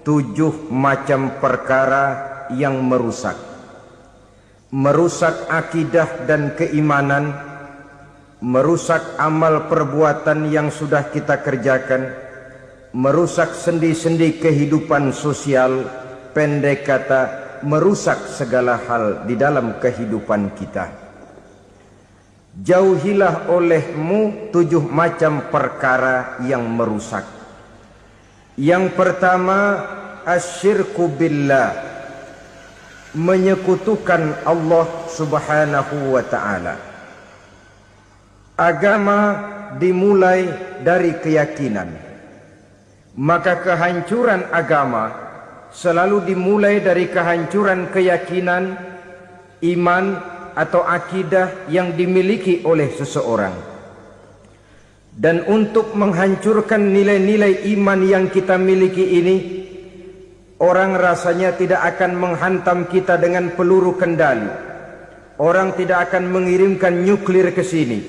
7 macam perkara yang merusak akidah dan keimanan, merusak amal perbuatan yang sudah kita kerjakan, merusak sendi-sendi kehidupan sosial, pendek kata merusak segala hal di dalam kehidupan kita. Jauhilah olehmu 7 macam perkara yang merusak. Yang pertama, asyirku billah, menyekutukan Allah subhanahu wa ta'ala. Agama dimulai dari keyakinan, maka kehancuran agama selalu dimulai dari kehancuran keyakinan, iman atau akidah yang dimiliki oleh seseorang. Dan untuk menghancurkan nilai-nilai iman yang kita miliki ini, orang rasanya tidak akan menghantam kita dengan peluru kendali. Orang tidak akan mengirimkan nuklir ke sini.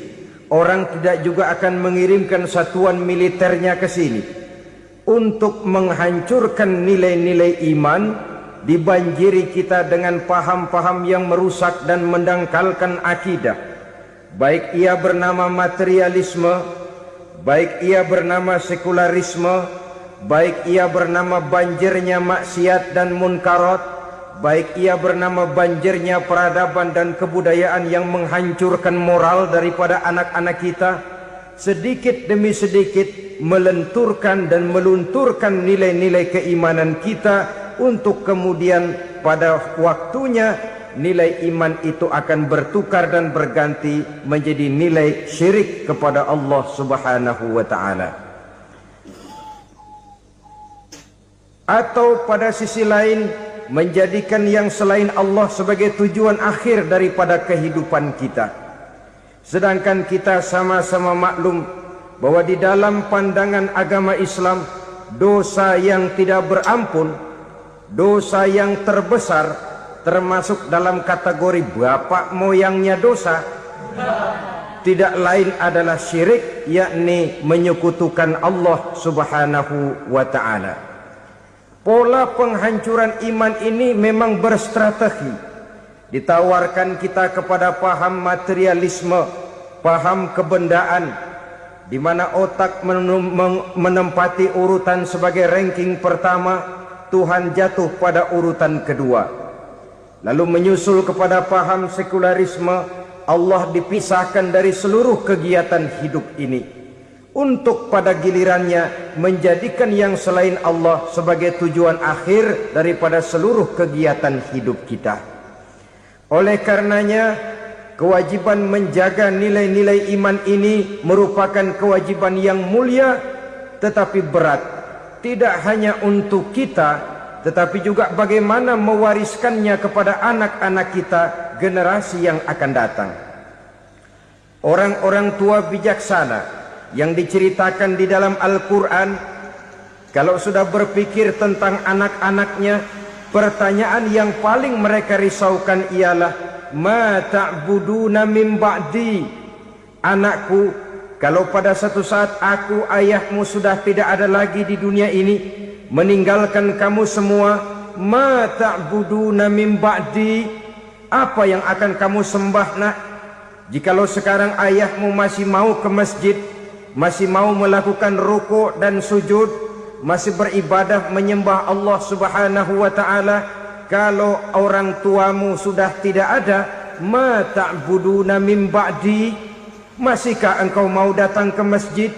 Orang tidak juga akan mengirimkan satuan militernya ke sini. Untuk menghancurkan nilai-nilai iman, dibanjiri kita dengan paham-paham yang merusak dan mendangkalkan akidah. Baik ia bernama materialisme, baik ia bernama sekularisme, baik ia bernama banjirnya maksiat dan munkarat, baik ia bernama banjirnya peradaban dan kebudayaan yang menghancurkan moral daripada anak-anak kita, sedikit demi sedikit melenturkan dan melunturkan nilai-nilai keimanan kita, untuk kemudian pada waktunya nilai iman itu akan bertukar dan berganti menjadi nilai syirik kepada Allah subhanahu wa ta'ala. Atau pada sisi lain, menjadikan yang selain Allah sebagai tujuan akhir daripada kehidupan kita. Sedangkan kita sama-sama maklum bahwa di dalam pandangan agama Islam, dosa yang tidak berampun, dosa yang terbesar, termasuk dalam kategori bapak moyangnya dosa, tidak lain adalah syirik, yakni menyekutukan Allah subhanahu wa ta'ala. Pola penghancuran iman ini memang berstrategi. Ditawarkan kita kepada paham materialisme, paham kebendaan, di mana otak menempati urutan sebagai ranking pertama, Tuhan jatuh pada urutan kedua. Lalu menyusul kepada paham sekularisme, Allah dipisahkan dari seluruh kegiatan hidup ini, untuk pada gilirannya menjadikan yang selain Allah sebagai tujuan akhir daripada seluruh kegiatan hidup kita. Oleh karenanya, kewajiban menjaga nilai-nilai iman ini merupakan kewajiban yang mulia tetapi berat. Tidak hanya untuk kita, tetapi juga bagaimana mewariskannya kepada anak-anak kita, generasi yang akan datang. Orang-orang tua bijaksana yang diceritakan di dalam Al-Quran, kalau sudah berpikir tentang anak-anaknya, pertanyaan yang paling mereka risaukan ialah, ma ta'buduna min ba'di. Anakku, kalau pada satu saat aku, ayahmu sudah tidak ada lagi di dunia ini, meninggalkan kamu semua, ma ta'buduna min ba'di, apa yang akan kamu sembah nak? Jikalau sekarang ayahmu masih mau ke masjid, masih mau melakukan rukuk dan sujud, masih beribadah menyembah Allah subhanahu wa ta'ala, kalau orang tuamu sudah tidak ada, ma ta'buduna min ba'di, masihkah engkau mau datang ke masjid?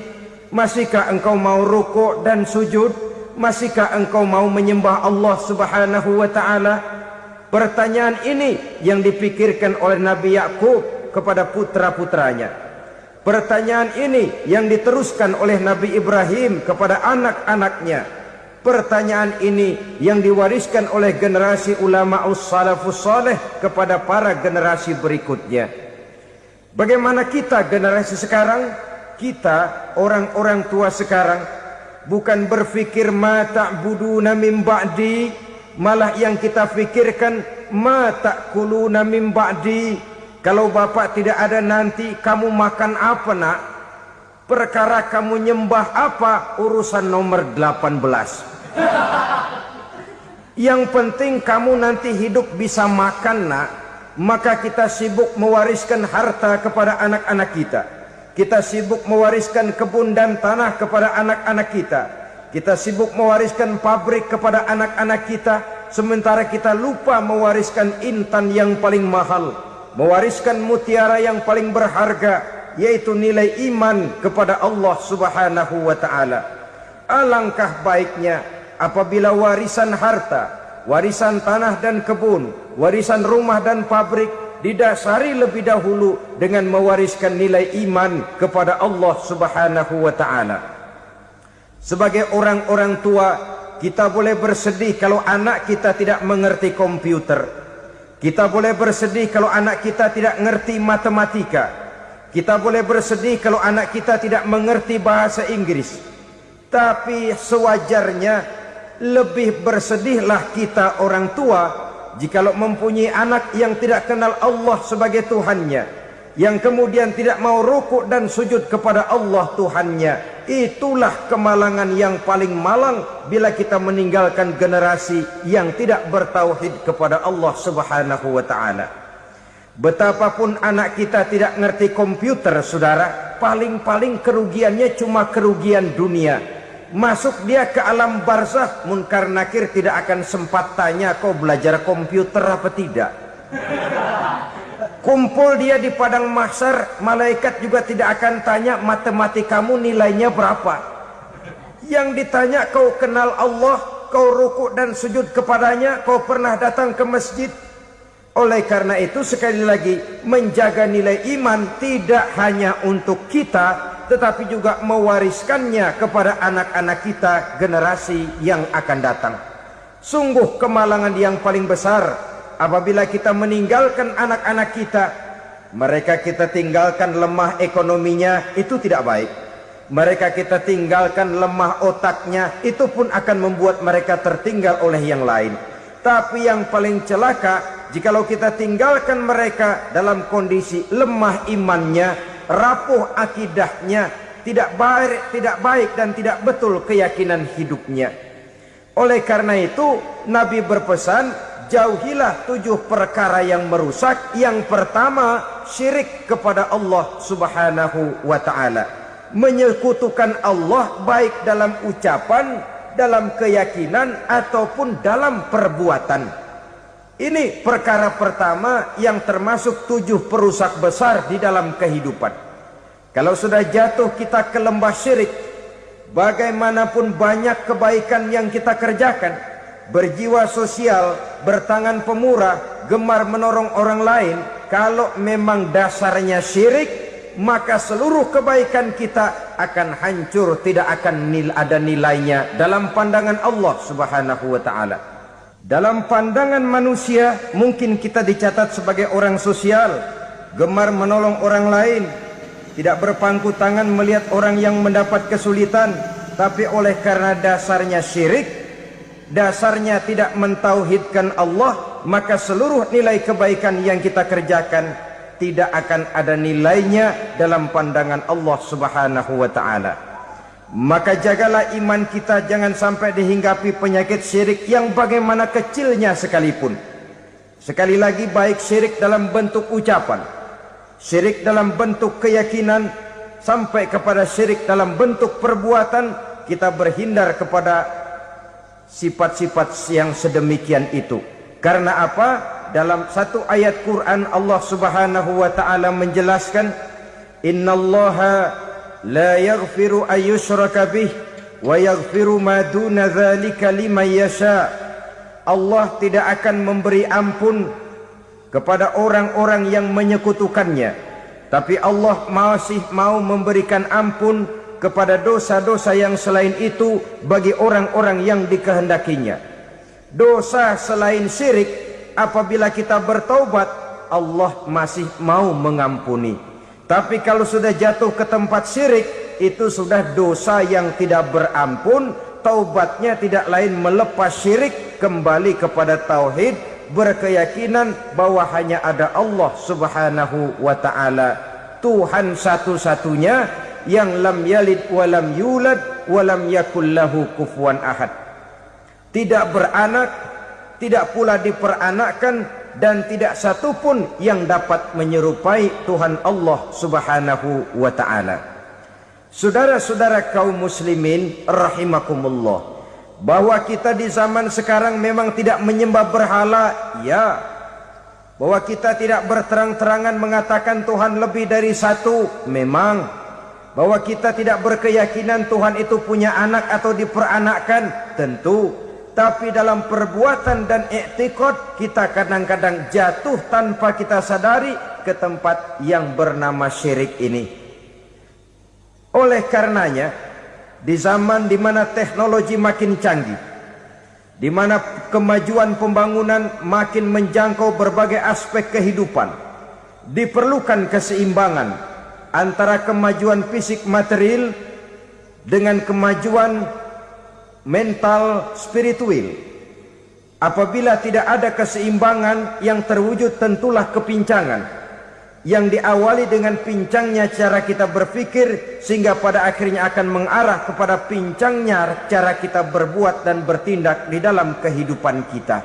Masihkah engkau mau rukuk dan sujud? Masihkah engkau mau menyembah Allah subhanahu wa ta'ala? Pertanyaan ini yang dipikirkan oleh Nabi Yakub kepada putra-putranya. Pertanyaan ini yang diteruskan oleh Nabi Ibrahim kepada anak-anaknya. Pertanyaan ini yang diwariskan oleh generasi ulama salafus saleh kepada para generasi berikutnya. Bagaimana kita generasi sekarang? Kita orang-orang tua sekarang bukan berfikir ma ta'buduna min ba'di, malah yang kita fikirkan ma ta'kuluna min ba'di. Kalau bapak tidak ada nanti kamu makan apa nak? Perkara kamu nyembah apa? Urusan nomor 18. Yang penting kamu nanti hidup bisa makan, nak. Maka kita sibuk mewariskan harta kepada anak-anak kita. Kita sibuk mewariskan kebun dan tanah kepada anak-anak kita. Kita sibuk mewariskan pabrik kepada anak-anak kita, sementara kita lupa mewariskan intan yang paling mahal, mewariskan mutiara yang paling berharga, yaitu nilai iman kepada Allah Subhanahu wa ta'ala. Alangkah baiknya apabila warisan harta, warisan tanah dan kebun, warisan rumah dan pabrik didasari lebih dahulu dengan mewariskan nilai iman kepada Allah Subhanahu wa ta'ala. Sebagai orang-orang tua, kita boleh bersedih kalau anak kita tidak mengerti komputer. Kita boleh bersedih kalau anak kita tidak mengerti matematika. Kita boleh bersedih kalau anak kita tidak mengerti bahasa Inggris. Tapi sewajarnya lebih bersedihlah kita orang tua jikalau mempunyai anak yang tidak kenal Allah sebagai Tuhannya, yang kemudian tidak mau rukuk dan sujud kepada Allah Tuhannya. Itulah kemalangan yang paling malang bila kita meninggalkan generasi yang tidak bertauhid kepada Allah Subhanahu wa ta'ala. Betapapun anak kita tidak ngerti komputer, saudara, paling-paling kerugiannya cuma kerugian dunia. Masuk dia ke alam barzakh, munkar nakir tidak akan sempat tanya kau belajar komputer apa tidak. Kumpul dia di padang mahsyar, malaikat juga tidak akan tanya matematikamu nilainya berapa. Yang ditanya kau kenal Allah, kau rukuk dan sujud kepadanya, kau pernah datang ke masjid. Oleh karena itu sekali lagi, menjaga nilai iman tidak hanya untuk kita, tetapi juga mewariskannya kepada anak-anak kita generasi yang akan datang. Sungguh kemalangan yang paling besar apabila kita meninggalkan anak-anak kita. Mereka kita tinggalkan lemah ekonominya, itu tidak baik. Mereka kita tinggalkan lemah otaknya, itu pun akan membuat mereka tertinggal oleh yang lain. Tapi yang paling celaka, jikalau kita tinggalkan mereka dalam kondisi lemah imannya, rapuh akidahnya, tidak baik dan tidak betul keyakinan hidupnya. Oleh karena itu Nabi berpesan, jauhilah 7 perkara yang merusak. Yang pertama, syirik kepada Allah Subhanahu wa ta'ala. Menyekutukan Allah baik dalam ucapan, dalam keyakinan ataupun dalam perbuatan. Ini perkara pertama yang termasuk 7 perusak besar di dalam kehidupan. Kalau sudah jatuh kita ke lembah syirik, bagaimanapun banyak kebaikan yang kita kerjakan, berjiwa sosial, bertangan pemurah, gemar menolong orang lain, kalau memang dasarnya syirik, maka seluruh kebaikan kita akan hancur, tidak akan ada nilainya dalam pandangan Allah Subhanahu wa ta'ala. Dalam pandangan manusia, mungkin kita dicatat sebagai orang sosial, gemar menolong orang lain, tidak berpangku tangan melihat orang yang mendapat kesulitan. Tapi oleh karena dasarnya syirik, dasarnya tidak mentauhidkan Allah, maka seluruh nilai kebaikan yang kita kerjakan tidak akan ada nilainya dalam pandangan Allah Subhanahu wa ta'ala. Maka jagalah iman kita, jangan sampai dihinggapi penyakit syirik yang bagaimana kecilnya sekalipun. Sekali lagi, baik syirik dalam bentuk ucapan, syirik dalam bentuk keyakinan, sampai kepada syirik dalam bentuk perbuatan, kita berhindar kepada sifat-sifat yang sedemikian itu. Karena apa? Dalam satu ayat Quran Allah Subhanahu wa ta'ala menjelaskan, innallaha la yaghfiru ayyushraka bih wa yaghfiru ma duna dzalika liman yasha. Allah tidak akan memberi ampun kepada orang-orang yang menyekutukannya, tapi Allah masih mau memberikan ampun kepada dosa-dosa yang selain itu bagi orang-orang yang dikehendakinya. Dosa selain syirik, apabila kita bertaubat, Allah masih mau mengampuni. Tapi kalau sudah jatuh ke tempat syirik, itu sudah dosa yang tidak berampun. Taubatnya tidak lain melepas syirik, kembali kepada tauhid, berkeyakinan bahwa hanya ada Allah Subhanahu wa ta'ala, Tuhan satu-satunya, yang lam yalid walam yulad walam yakul lahu kufuwan ahad. tidak beranak, tidak pula diperanakkan, dan tidak satupun yang dapat menyerupai Tuhan Allah Subhanahu wa ta'ala. Saudara-saudara kaum muslimin rahimakumullah, bahwa kita di zaman sekarang memang tidak menyembah berhala, ya. Bahwa kita tidak berterang-terangan mengatakan Tuhan lebih dari satu, memang. Bahwa kita tidak berkeyakinan Tuhan itu punya anak atau diperanakkan, tentu. Tapi dalam perbuatan dan i'tiqad kita kadang-kadang jatuh tanpa kita sadari ke tempat yang bernama syirik ini. Oleh karenanya, di zaman di mana teknologi makin canggih, di mana kemajuan pembangunan makin menjangkau berbagai aspek kehidupan, diperlukan keseimbangan antara kemajuan fisik material dengan kemajuan mental spiritual. Apabila tidak ada keseimbangan, yang terwujud tentulah kepincangan, yang diawali dengan pincangnya cara kita berpikir, sehingga pada akhirnya akan mengarah kepada pincangnya cara kita berbuat dan bertindak di dalam kehidupan kita.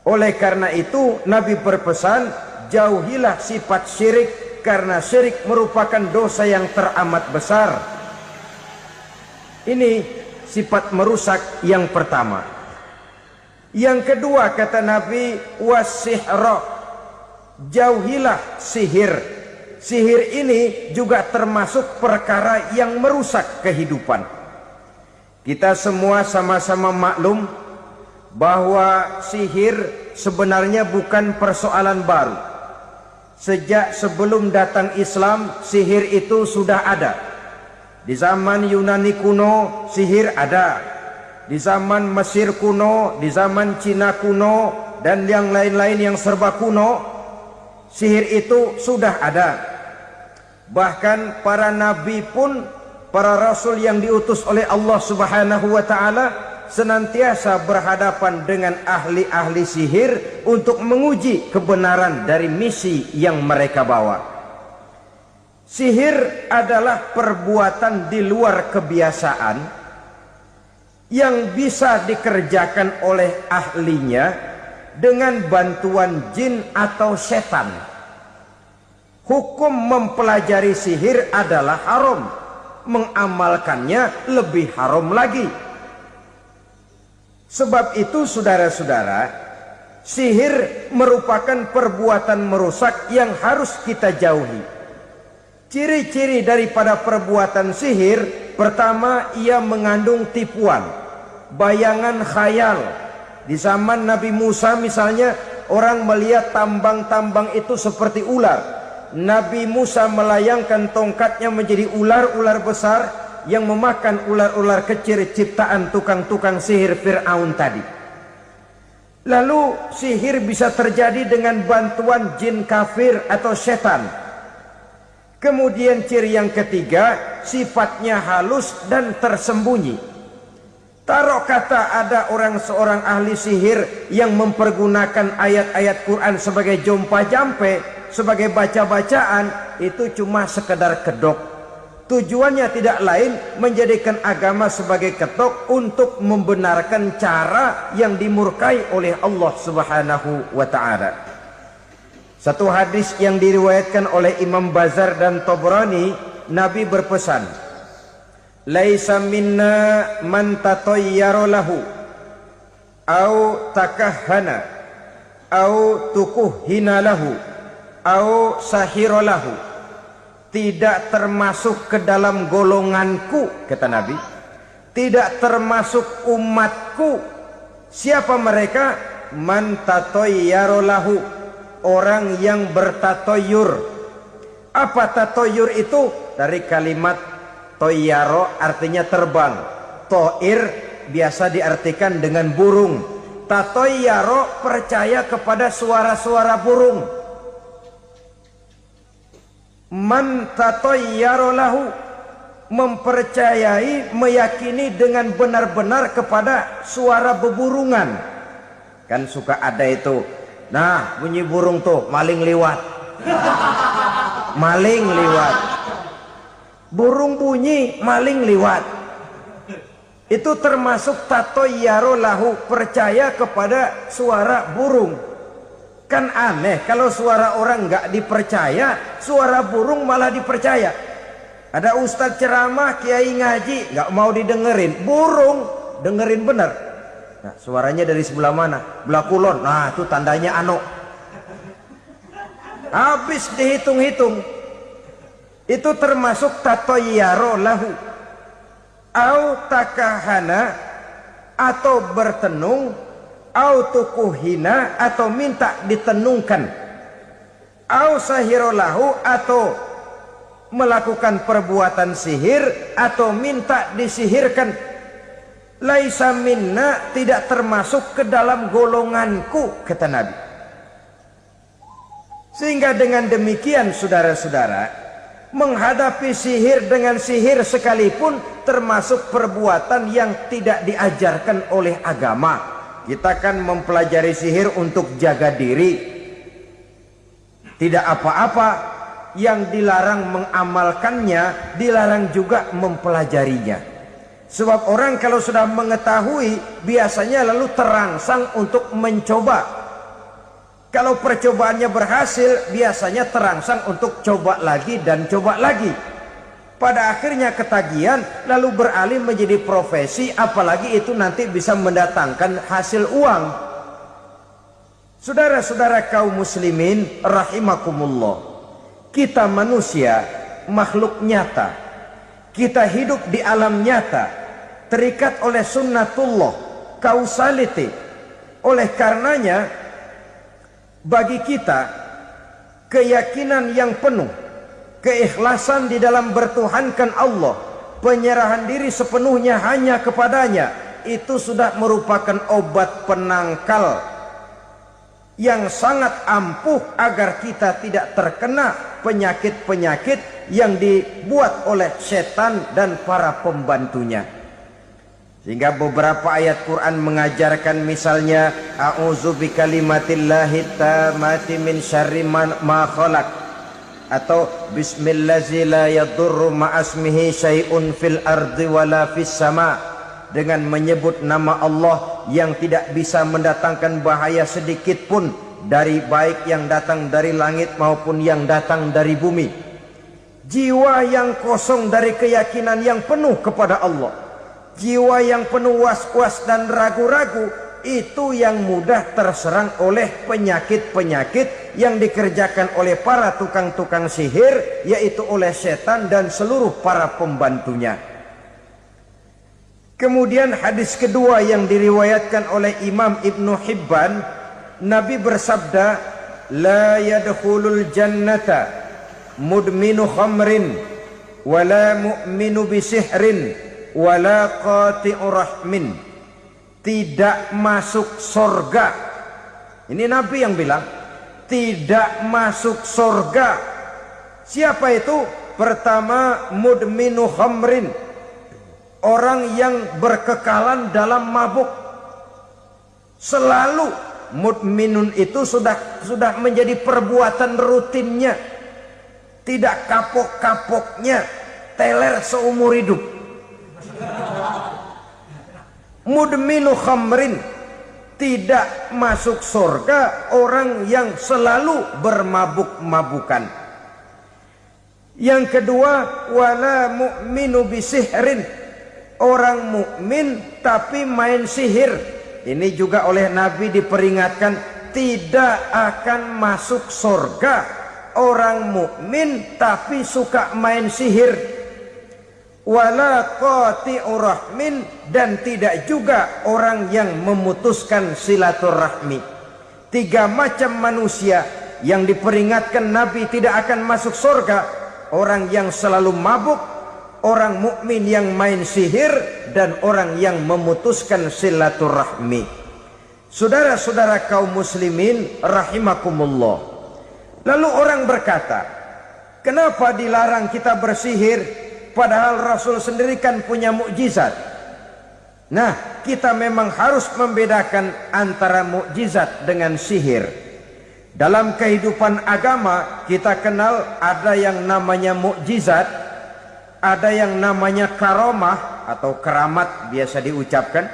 Oleh karena itu Nabi berpesan, jauhilah sifat syirik, karena syirik merupakan dosa yang teramat besar. Ini sifat merusak yang pertama. Yang kedua kata Nabi, wasihra, jauhilah sihir. Sihir ini juga termasuk perkara yang merusak kehidupan. Kita semua sama-sama maklum bahwa sihir sebenarnya bukan persoalan baru. Sejak sebelum datang Islam, sihir itu sudah ada. Di zaman Yunani kuno, sihir ada. Di zaman Mesir kuno, di zaman Cina kuno, dan yang lain-lain yang serba kuno, sihir itu sudah ada. Bahkan para nabi pun, para rasul yang diutus oleh Allah Subhanahu wa ta'ala, senantiasa berhadapan dengan ahli-ahli sihir untuk menguji kebenaran dari misi yang mereka bawa. Sihir adalah perbuatan di luar kebiasaan yang bisa dikerjakan oleh ahlinya dengan bantuan jin atau setan. Hukum mempelajari sihir adalah haram, mengamalkannya lebih haram lagi. Sebab itu saudara-saudara, sihir merupakan perbuatan merusak yang harus kita jauhi. Ciri-ciri daripada perbuatan sihir, pertama, ia mengandung tipuan, bayangan khayal. Di zaman Nabi Musa misalnya, orang melihat tambang-tambang itu seperti ular. Nabi Musa melayangkan tongkatnya menjadi ular-ular besar yang memakan ular-ular kecil ciptaan tukang-tukang sihir Fir'aun tadi. Lalu sihir bisa terjadi dengan bantuan jin kafir atau setan. Kemudian ciri yang ketiga, sifatnya halus dan tersembunyi. Taruh kata ada seorang ahli sihir yang mempergunakan ayat-ayat Quran sebagai jompa-jampe, sebagai baca-bacaan, itu cuma sekedar kedok. Tujuannya tidak lain menjadikan agama sebagai ketok untuk membenarkan cara yang dimurkai oleh Allah Subhanahu wa ta'ala. Satu hadis yang diriwayatkan oleh Imam Bazar dan Tabrani, Nabi berpesan, laisa minna man tatayyara lahu au takahhana au tukuhhina lahu au sahira lahu. Tidak termasuk ke dalam golonganku, kata Nabi. Tidak termasuk umatku. Siapa mereka? Man tatayyara lahu, orang yang bertatoyur. Apa tatoyur itu? Dari kalimat toyaro, artinya terbang. Toir biasa diartikan dengan burung. Tatoyaro percaya kepada suara-suara burung. Man tatoyaro lahu, mempercayai, meyakini dengan benar-benar kepada suara beburungan. Kan suka ada itu, nah bunyi burung tuh, maling liwat. Maling liwat. Burung bunyi, maling liwat. Itu termasuk tatoyyaro lahu, percaya kepada suara burung. Kan aneh kalau suara orang nggak dipercaya, suara burung malah dipercaya. Ada ustadz ceramah, kiai ngaji, nggak mau didengerin, burung dengerin bener. Nah, suaranya dari sebelah mana? Belah kulon. Nah, itu tandanya ano. Habis dihitung-hitung. Itu termasuk tatoyyaro lahu. Au takahana, atau bertenung, au tukuhina, atau minta ditenungkan, au sahirolahu, atau melakukan perbuatan sihir, atau minta disihirkan. Laisa minna, tidak termasuk ke dalam golonganku, kata Nabi. Sehingga dengan demikian saudara-saudara, menghadapi sihir dengan sihir sekalipun termasuk perbuatan yang tidak diajarkan oleh agama. Kita kan mempelajari sihir untuk jaga diri, tidak apa-apa. Yang dilarang mengamalkannya, dilarang juga mempelajarinya. Sebab orang kalau sudah mengetahui, biasanya lalu terangsang untuk mencoba. Kalau percobaannya berhasil, biasanya terangsang untuk coba lagi dan coba lagi. Pada akhirnya ketagihan, lalu beralih menjadi profesi, apalagi itu nanti bisa mendatangkan hasil uang. Saudara-saudara kaum muslimin rahimakumullah, kita manusia makhluk nyata. Kita hidup di alam nyata, terikat oleh sunnatullah, causality. Oleh karenanya, bagi kita keyakinan yang penuh, keikhlasan di dalam bertuhankan Allah, penyerahan diri sepenuhnya hanya kepadanya, itu sudah merupakan obat penangkal yang sangat ampuh agar kita tidak terkena penyakit-penyakit yang dibuat oleh setan dan para pembantunya. Sehingga beberapa ayat Quran mengajarkan, misalnya a'udzu bikalimatillahi tammati min syarri ma khalaq, atau bismillazi la yadurru ma'asmihi syai'un fil ardi wala fis sama, dengan menyebut nama Allah yang tidak bisa mendatangkan bahaya sedikit pun, dari baik yang datang dari langit maupun yang datang dari bumi. Jiwa yang kosong dari keyakinan yang penuh kepada Allah, jiwa yang penuh was-was dan ragu-ragu, itu yang mudah terserang oleh penyakit-penyakit yang dikerjakan oleh para tukang-tukang sihir, yaitu oleh setan dan seluruh para pembantunya. Kemudian hadis kedua yang diriwayatkan oleh Imam Ibnu Hibban, Nabi bersabda, la yadkhulul jannata mudminu khamrin wala mu'minu bisihrin wala qati'u rahmin. Tidak masuk surga. Ini Nabi yang bilang, tidak masuk surga. Siapa itu? Pertama, mudminu khamrin, orang yang berkekalan dalam mabuk. Selalu mudminun itu sudah menjadi perbuatan rutinnya, tidak kapok-kapoknya, teler seumur hidup. Mudminu khamrin, tidak masuk surga orang yang selalu bermabuk-mabukan. Yang kedua, wala mu'minu bisihrin, orang mukmin tapi main sihir. Ini juga oleh Nabi diperingatkan, tidak akan masuk surga orang mukmin tapi suka main sihir. Wala qati'u rahmin, dan tidak juga orang yang memutuskan silaturahmi. Tiga macam manusia yang diperingatkan Nabi tidak akan masuk surga: orang yang selalu mabuk, orang mukmin yang main sihir, dan orang yang memutuskan silaturahmi. Saudara-saudara kaum muslimin rahimakumullah. Lalu orang berkata, kenapa dilarang kita bersihir? Padahal Rasul sendiri kan punya mukjizat. Nah, kita memang harus membedakan antara mukjizat dengan sihir. Dalam kehidupan agama kita kenal ada yang namanya mukjizat, Ada yang namanya karomah atau keramat biasa diucapkan.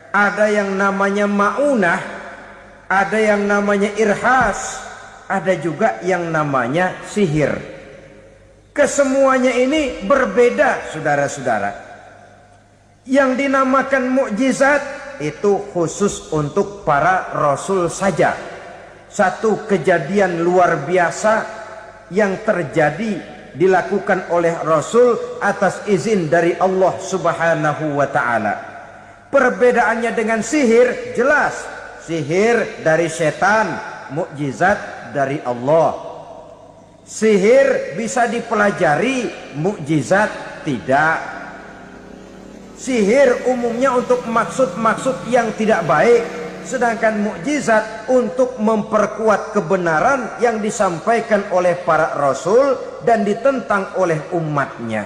Ada yang namanya maunah. Ada yang namanya irhas. Ada juga yang namanya sihir. Kesemuanya ini berbeda, saudara-saudara. Yang dinamakan mukjizat itu khusus untuk para rasul saja. Satu kejadian luar biasa yang terjadi dilakukan oleh Rasul atas izin dari Allah Subhanahu wa ta'ala. Perbedaannya dengan sihir jelas. Sihir dari setan, mukjizat dari Allah. Sihir bisa dipelajari, mukjizat tidak. Sihir umumnya untuk maksud-maksud yang tidak baik, sedangkan mukjizat untuk memperkuat kebenaran yang disampaikan oleh para rasul dan ditentang oleh umatnya.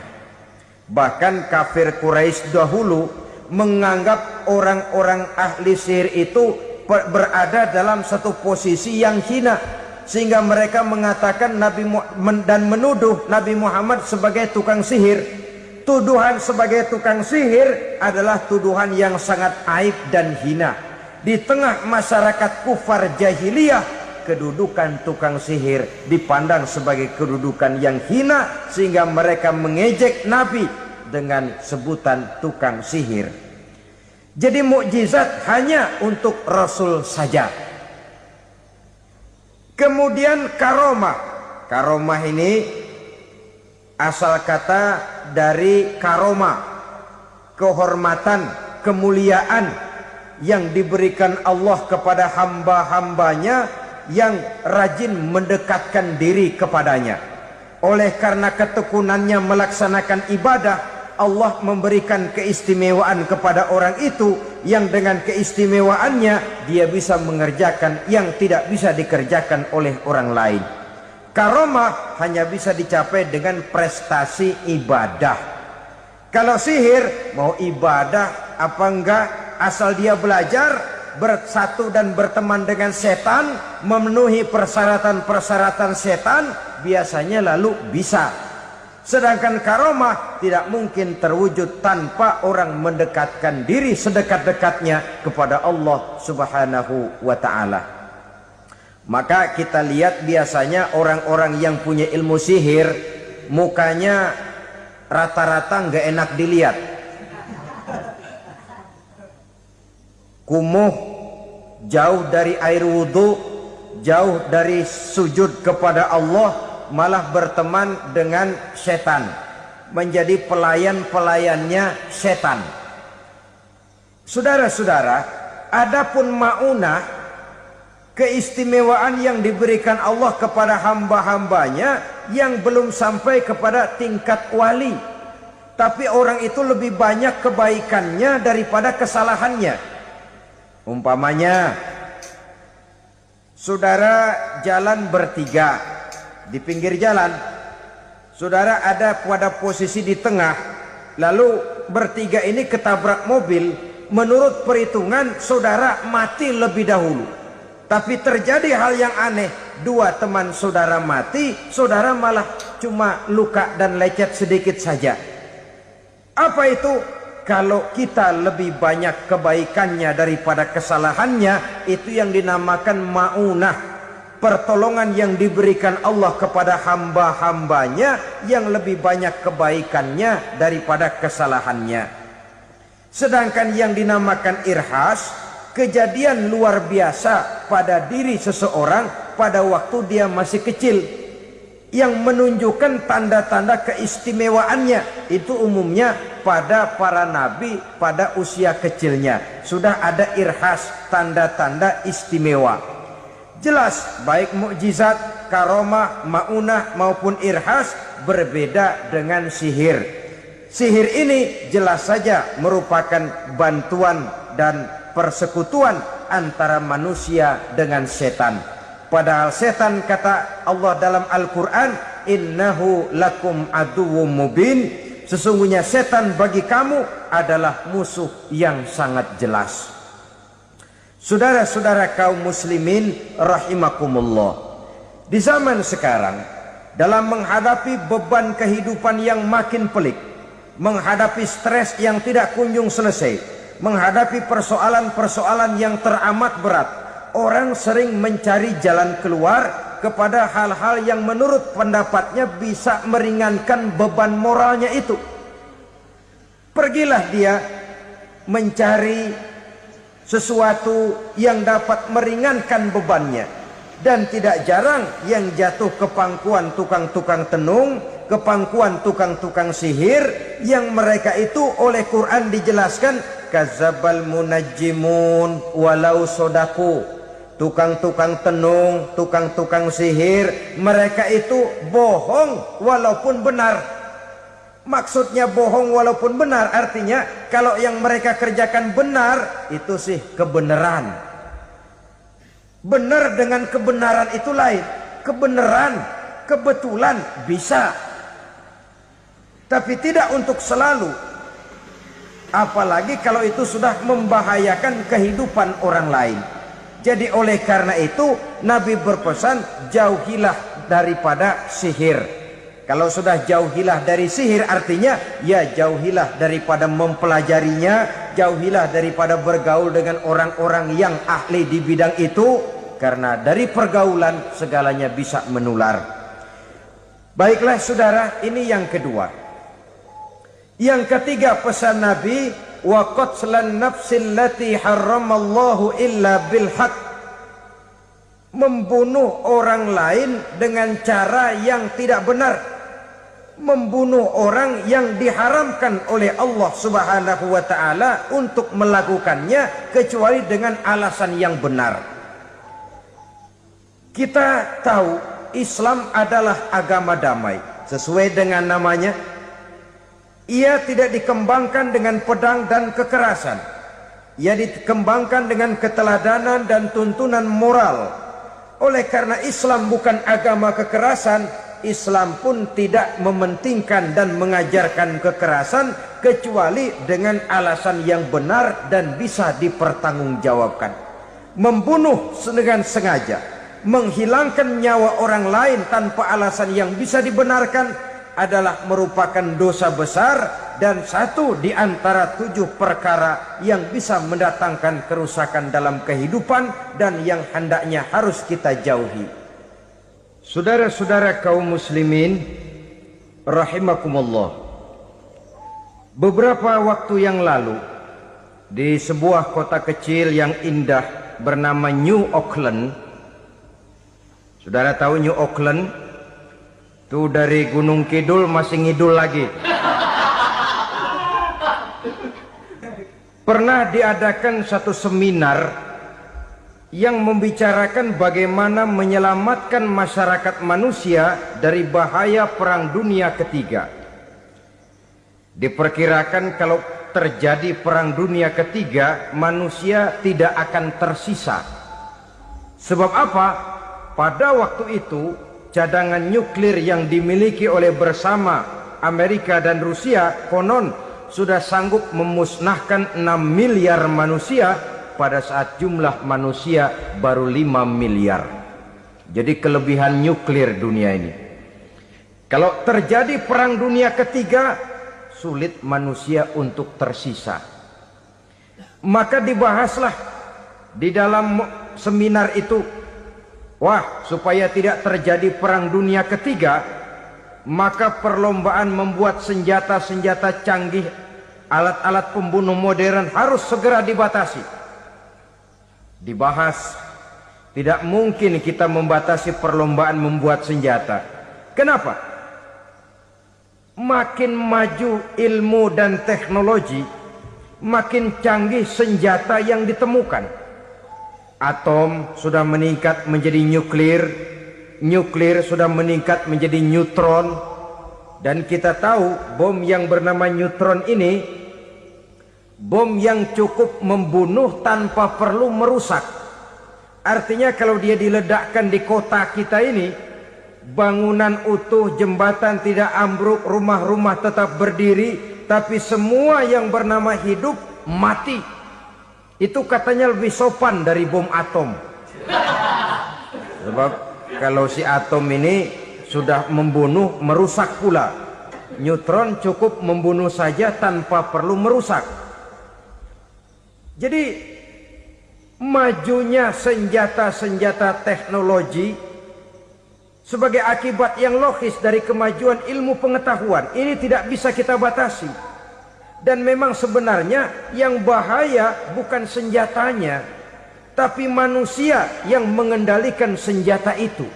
Bahkan kafir Quraisy dahulu menganggap orang-orang ahli sihir itu berada dalam satu posisi yang hina, sehingga mereka mengatakan dan menuduh Nabi Muhammad sebagai tukang sihir. Tuduhan sebagai tukang sihir adalah tuduhan yang sangat aib dan hina. Di tengah masyarakat kufar jahiliyah, kedudukan tukang sihir dipandang sebagai kedudukan yang hina, sehingga mereka mengejek Nabi dengan sebutan tukang sihir. Jadi mukjizat hanya untuk Rasul saja. Kemudian karomah. Karomah ini asal kata dari karoma, kehormatan, kemuliaan yang diberikan Allah kepada hamba-hambanya yang rajin mendekatkan diri kepadanya. Oleh karena ketekunannya melaksanakan ibadah, Allah memberikan keistimewaan kepada orang itu, yang dengan keistimewaannya dia bisa mengerjakan yang tidak bisa dikerjakan oleh orang lain. Karomah hanya bisa dicapai dengan prestasi ibadah. Kalau sihir mau ibadah apa enggak, asal dia belajar, bersatu dan berteman dengan setan, memenuhi persyaratan-persyaratan setan, biasanya lalu bisa. Sedangkan karomah tidak mungkin terwujud tanpa orang mendekatkan diri sedekat-dekatnya kepada Allah Subhanahu wa ta'ala. Maka kita lihat biasanya orang-orang yang punya ilmu sihir, mukanya rata-rata nggak enak dilihat. Kumuh, jauh dari air wudhu, jauh dari sujud kepada Allah, malah berteman dengan setan, menjadi pelayan-pelayannya setan. Saudara-saudara, adapun maunah, keistimewaan yang diberikan Allah kepada hamba-hambanya yang belum sampai kepada tingkat wali, tapi orang itu lebih banyak kebaikannya daripada kesalahannya. Umpamanya, saudara jalan bertiga di pinggir jalan, saudara ada pada posisi di tengah, lalu bertiga ini ketabrak mobil. Menurut perhitungan saudara mati lebih dahulu, tapi terjadi hal yang aneh, dua teman saudara mati, saudara malah cuma luka dan lecet sedikit saja. Apa itu? Kalau kita lebih banyak kebaikannya daripada kesalahannya, itu yang dinamakan maunah, pertolongan yang diberikan Allah kepada hamba-hambanya yang lebih banyak kebaikannya daripada kesalahannya. Sedangkan yang dinamakan irhas, kejadian luar biasa pada diri seseorang pada waktu dia masih kecil, yang menunjukkan tanda-tanda keistimewaannya. Itu umumnya pada para nabi pada usia kecilnya sudah ada irhas, tanda-tanda istimewa. Jelas baik mukjizat, karomah, maunah maupun irhas berbeda dengan sihir. Sihir ini jelas saja merupakan bantuan dan persekutuan antara manusia dengan setan. Padahal setan, kata Allah dalam Al-Quran, innahu lakum aduwwum mubin, sesungguhnya setan bagi kamu adalah musuh yang sangat jelas. Saudara-saudara kaum muslimin rahimakumullah, di zaman sekarang dalam menghadapi beban kehidupan yang makin pelik, menghadapi stres yang tidak kunjung selesai, menghadapi persoalan-persoalan yang teramat berat, orang sering mencari jalan keluar kepada hal-hal yang menurut pendapatnya bisa meringankan beban moralnya itu. Pergilah dia mencari sesuatu yang dapat meringankan bebannya. Dan tidak jarang yang jatuh ke pangkuan tukang-tukang tenung, ke pangkuan tukang-tukang sihir, yang mereka itu oleh Quran dijelaskan kadzabal munajjimun walau sodaku. Tukang-tukang tenung, tukang-tukang sihir, mereka itu bohong walaupun benar. Maksudnya bohong walaupun benar artinya kalau yang mereka kerjakan benar itu sih kebenaran. Benar dengan kebenaran itu lain. Kebenaran, kebetulan bisa, tapi tidak untuk selalu. Apalagi kalau itu sudah membahayakan kehidupan orang lain. Jadi oleh karena itu Nabi berpesan jauhilah daripada sihir. Kalau sudah jauhilah dari sihir artinya ya jauhilah daripada mempelajarinya, jauhilah daripada bergaul dengan orang-orang yang ahli di bidang itu, karena dari pergaulan segalanya bisa menular. Baiklah saudara, ini yang kedua. Yang ketiga pesan Nabi, wa qatlan nafsil lati harramallahu illa bil haq. Membunuh orang lain dengan cara yang tidak benar. Membunuh orang yang diharamkan oleh Allah Subhanahu wa taala untuk melakukannya kecuali dengan alasan yang benar. Kita tahu Islam adalah agama damai. Sesuai dengan namanya, ia tidak dikembangkan dengan pedang dan kekerasan. Ia dikembangkan dengan keteladanan dan tuntunan moral. Oleh karena Islam bukan agama kekerasan, Islam pun tidak mementingkan dan mengajarkan kekerasan kecuali dengan alasan yang benar dan bisa dipertanggungjawabkan. Membunuh dengan sengaja, menghilangkan nyawa orang lain tanpa alasan yang bisa dibenarkan adalah merupakan dosa besar dan satu di antara 7 perkara yang bisa mendatangkan kerusakan dalam kehidupan dan yang hendaknya harus kita jauhi. Saudara-saudara kaum muslimin rahimakumullah, beberapa waktu yang lalu di sebuah kota kecil yang indah bernama New Auckland. Saudara tahu New Auckland? Itu dari Gunung Kidul masih ngidul lagi. Pernah diadakan satu seminar yang membicarakan bagaimana menyelamatkan masyarakat manusia dari bahaya Perang Dunia Ketiga. Diperkirakan kalau terjadi Perang Dunia Ketiga, manusia tidak akan tersisa. Sebab apa? Pada waktu itu, cadangan nuklir yang dimiliki oleh bersama Amerika dan Rusia konon sudah sanggup memusnahkan 6 miliar manusia pada saat jumlah manusia baru 5 miliar. Jadi kelebihan nuklir dunia ini. Kalau terjadi Perang Dunia Ketiga, sulit manusia untuk tersisa. Maka dibahaslah di dalam seminar itu, wah, supaya tidak terjadi Perang Dunia Ketiga, maka perlombaan membuat senjata-senjata canggih, alat-alat pembunuh modern harus segera dibatasi. Dibahas, tidak mungkin kita membatasi perlombaan membuat senjata. Kenapa? Makin maju ilmu dan teknologi, makin canggih senjata yang ditemukan. Atom sudah meningkat menjadi nuklir, nuklir sudah meningkat menjadi neutron, dan kita tahu bom yang bernama neutron ini bom yang cukup membunuh tanpa perlu merusak. Artinya kalau dia diledakkan di kota kita ini, bangunan utuh, jembatan tidak ambruk, rumah-rumah tetap berdiri, tapi semua yang bernama hidup mati. Itu katanya lebih sopan dari bom atom. Sebab kalau si atom ini sudah membunuh, merusak pula. Neutron cukup membunuh saja tanpa perlu merusak. Jadi majunya senjata-senjata teknologi sebagai akibat yang logis dari kemajuan ilmu pengetahuan ini tidak bisa kita batasi. Dan memang sebenarnya yang bahaya bukan senjatanya, tapi manusia yang mengendalikan senjata itu.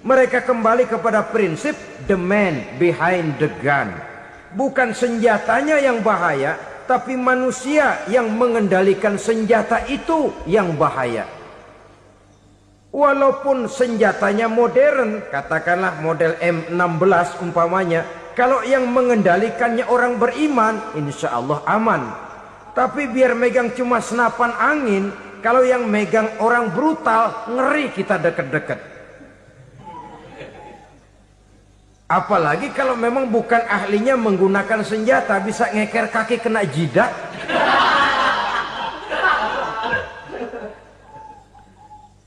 Mereka kembali kepada prinsip the man behind the gun. Bukan senjatanya yang bahaya, tapi manusia yang mengendalikan senjata itu yang bahaya. Walaupun senjatanya modern, katakanlah model M16 umpamanya, kalau yang mengendalikannya orang beriman, insya Allah aman. Tapi biar megang cuma senapan angin, kalau yang megang orang brutal, ngeri kita deket-deket. Apalagi kalau memang bukan ahlinya menggunakan senjata, bisa ngeker kaki kena jidat.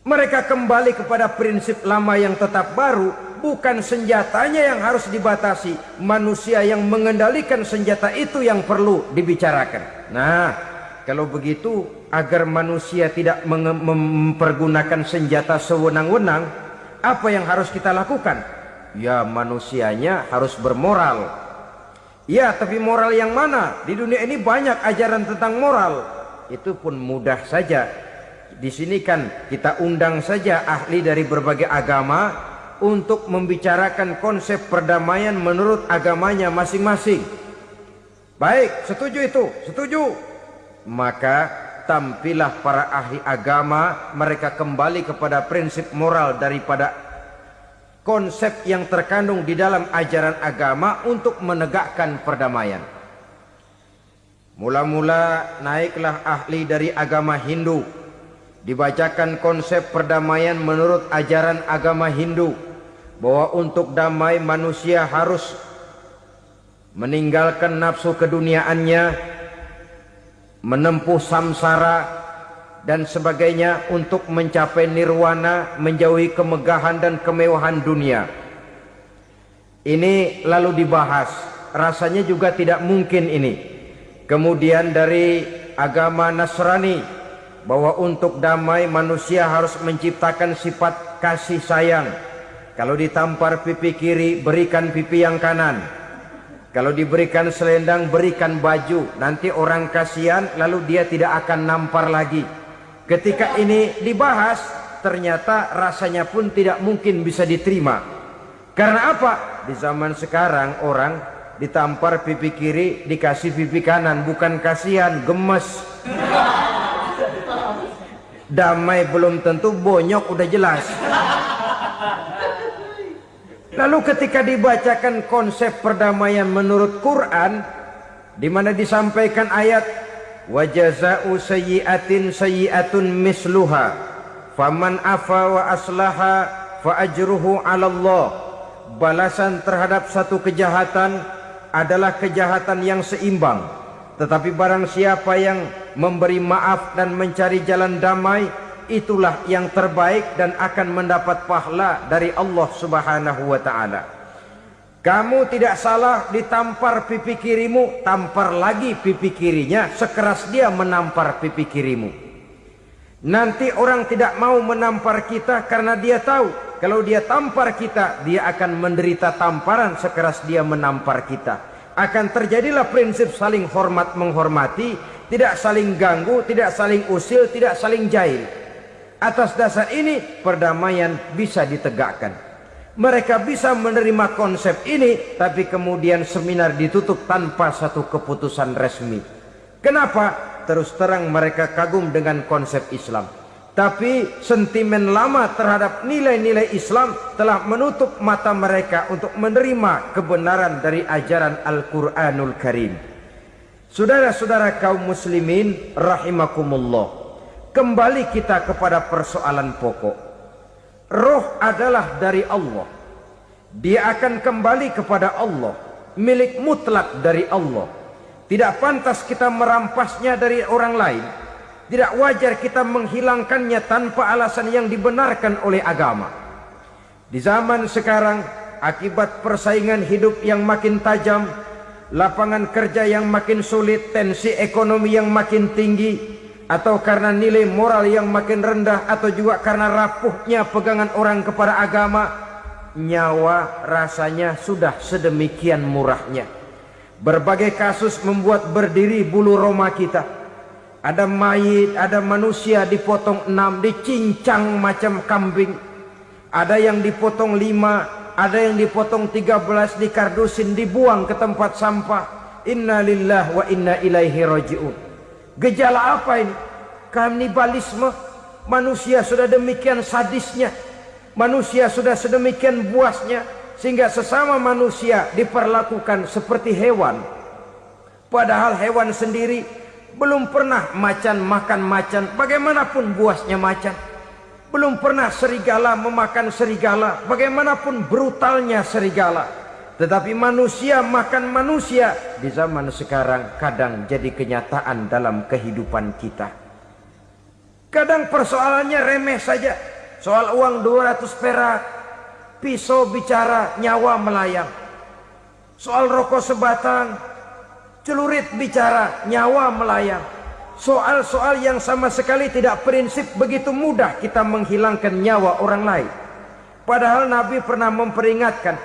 Mereka kembali kepada prinsip lama yang tetap baru. Bukan senjatanya yang harus dibatasi, manusia yang mengendalikan senjata itu yang perlu dibicarakan. Nah, kalau begitu, agar manusia tidak mempergunakan senjata sewenang-wenang, apa yang harus kita lakukan? Ya, manusianya harus bermoral. Ya, tapi moral yang mana? Di dunia ini banyak ajaran tentang moral. Itu pun mudah saja. Di sini kan kita undang saja ahli dari berbagai agama untuk membicarakan konsep perdamaian menurut agamanya masing-masing. Baik, setuju itu? Setuju. Maka tampillah para ahli agama, mereka kembali kepada prinsip moral daripada konsep yang terkandung di dalam ajaran agama untuk menegakkan perdamaian. Mula-mula naiklah ahli dari agama Hindu, dibacakan konsep perdamaian menurut ajaran agama Hindu, bahwa untuk damai manusia harus meninggalkan nafsu keduniaannya, menempuh samsara dan sebagainya untuk mencapai nirwana, menjauhi kemegahan dan kemewahan dunia. Ini lalu dibahas, rasanya juga tidak mungkin ini. Kemudian dari agama Nasrani, bahwa untuk damai manusia harus menciptakan sifat kasih sayang. Kalau ditampar pipi kiri, berikan pipi yang kanan. Kalau diberikan selendang, berikan baju. Nanti orang kasihan, lalu dia tidak akan nampar lagi. Ketika ini dibahas, ternyata rasanya pun tidak mungkin bisa diterima. Karena apa? Di zaman sekarang orang ditampar pipi kiri, dikasih pipi kanan. Bukan kasihan, gemes. Damai belum tentu, bonyok udah jelas. Lalu ketika dibacakan konsep perdamaian menurut Quran, di mana disampaikan ayat wa jazaa'u sayyi'atin sayyi'atun misluha faman afa wa aslaha fa ajruhu 'ala Allah. Balasan terhadap satu kejahatan adalah kejahatan yang seimbang, tetapi barang siapa yang memberi maaf dan mencari jalan damai, itulah yang terbaik dan akan mendapat pahala dari Allah Subhanahu wa ta'ala. Kamu tidak salah ditampar pipi kirimu, tampar lagi pipi kirinya sekeras dia menampar pipi kirimu. Nanti orang tidak mau menampar kita karena dia tahu kalau dia tampar kita, dia akan menderita tamparan sekeras dia menampar kita. Akan terjadilah prinsip saling hormat menghormati, tidak saling ganggu, tidak saling usil, tidak saling jahil. Atas dasar ini perdamaian bisa ditegakkan. Mereka bisa menerima konsep ini, tapi kemudian seminar ditutup tanpa satu keputusan resmi. Kenapa? Terus terang mereka kagum dengan konsep Islam, tapi sentimen lama terhadap nilai-nilai Islam telah menutup mata mereka untuk menerima kebenaran dari ajaran Al-Quranul Karim. Saudara-saudara kaum muslimin rahimakumullah, kembali kita kepada persoalan pokok. Roh adalah dari Allah. Dia akan kembali kepada Allah, milik mutlak dari Allah. Tidak pantas kita merampasnya dari orang lain. Tidak wajar kita menghilangkannya tanpa alasan yang dibenarkan oleh agama. Di zaman sekarang akibat persaingan hidup yang makin tajam, lapangan kerja yang makin sulit, tensi ekonomi yang makin tinggi, atau karena nilai moral yang makin rendah, atau juga karena rapuhnya pegangan orang kepada agama, nyawa rasanya sudah sedemikian murahnya. Berbagai kasus membuat berdiri bulu roma kita. Ada mayit, ada manusia dipotong 6, dicincang macam kambing. Ada yang dipotong 5, ada yang dipotong 13, dikardusin, dibuang ke tempat sampah. Inna lillahi wa inna ilaihi raji'un. Gejala apa ini? Kanibalisme. Manusia sudah demikian sadisnya, manusia sudah sedemikian buasnya, sehingga sesama manusia diperlakukan seperti hewan. Padahal hewan sendiri belum pernah macan makan macan, bagaimanapun buasnya macan. Belum pernah serigala memakan serigala, bagaimanapun brutalnya serigala. Tetapi manusia makan manusia di zaman sekarang kadang jadi kenyataan dalam kehidupan kita. Kadang persoalannya remeh saja. Soal uang 200 perak, pisau bicara, nyawa melayang. Soal rokok sebatang, celurit bicara, nyawa melayang. Soal-soal yang sama sekali tidak prinsip, begitu mudah kita menghilangkan nyawa orang lain. Padahal Nabi pernah memperingatkan,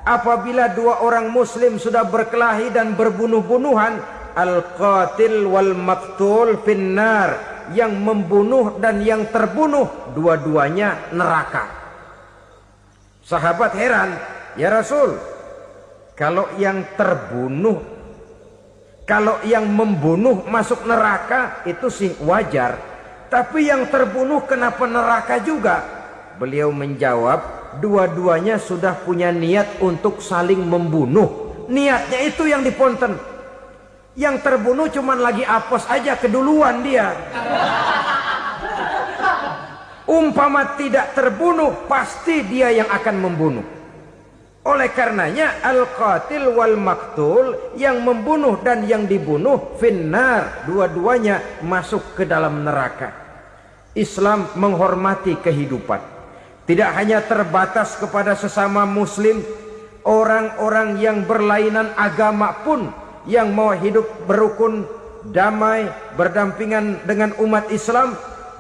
apabila dua orang muslim sudah berkelahi dan berbunuh-bunuhan, al-qatil wal maktul finnar, yang membunuh dan yang terbunuh dua-duanya neraka. Sahabat heran, ya Rasul, kalau yang terbunuh, kalau yang membunuh masuk neraka itu sih wajar, tapi yang terbunuh kenapa neraka juga? Beliau menjawab, dua-duanya sudah punya niat untuk saling membunuh. Niatnya itu yang diponten. Yang terbunuh cuman lagi apes aja, keduluan dia. Umpama tidak terbunuh, pasti dia yang akan membunuh. Oleh karenanya al-qatil wal maktul, yang membunuh dan yang dibunuh finnar, dua-duanya masuk ke dalam neraka. Islam menghormati kehidupan, tidak hanya terbatas kepada sesama muslim. Orang-orang yang berlainan agama pun yang mau hidup berukun, damai, berdampingan dengan umat Islam,